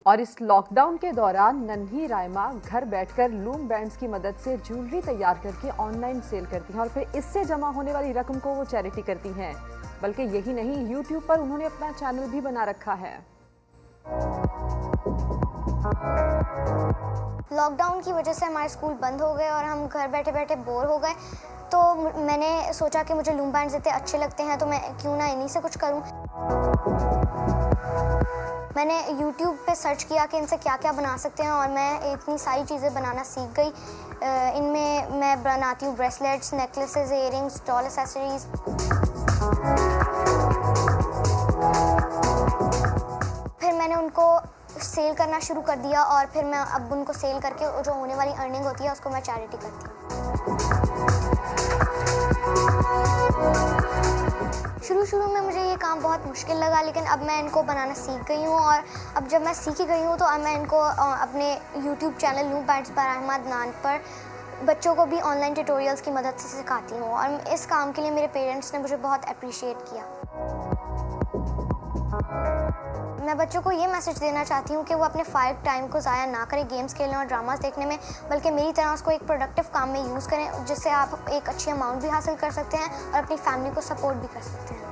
और इस लॉकडाउन के दौरान नन्ही राइमा घर बैठकर लूम बैंड्स की मदद से ज्वेलरी तैयार करके ऑनलाइन सेल करती हैं और फिर इससे जमा होने वाली रकम को वो चैरिटी करती हैं। बल्कि यही नहीं, यूट्यूब पर उन्होंने अपना चैनल भी बना रखा है। लॉकडाउन की वजह से हमारे स्कूल बंद हो गए और हम घर बैठे बैठे बोर हो गए, तो मैंने सोचा कि मुझे लूम बैंड्स इतने अच्छे लगते हैं तो मैं क्यों ना इन्हीं से कुछ करूं। मैंने YouTube पे सर्च किया कि इनसे क्या क्या बना सकते हैं और मैं इतनी सारी चीज़ें बनाना सीख गई। इनमें मैं बनाती हूँ bracelets, necklaces, earrings, doll accessories. फिर मैंने उनको सेल करना शुरू कर दिया और फिर मैं अब उनको सेल करके जो होने वाली अर्निंग होती है उसको मैं चैरिटी करती हूँ। शुरू में मुझे ये काम बहुत मुश्किल लगा, लेकिन अब मैं इनको बनाना सीख गई हूँ और अब जब मैं सीख गई हूँ तो अब मैं इनको अपने YouTube channel loom bands by Rahima Adnan पर बच्चों को भी ऑनलाइन ट्यूटोरियल्स की मदद से सिखाती हूँ और इस काम के लिए मेरे पेरेंट्स ने मुझे बहुत अप्रिशिएट किया। मैं बच्चों को ये मैसेज देना चाहती हूँ कि वो अपने फाइल टाइम को ज़ाया ना करें गेम्स खेलने और ड्रामास देखने में, बल्कि मेरी तरह उसको एक प्रोडक्टिव काम में यूज़ करें जिससे आप एक अच्छी अमाउंट भी हासिल कर सकते हैं और अपनी फैमिली को सपोर्ट भी कर सकते हैं।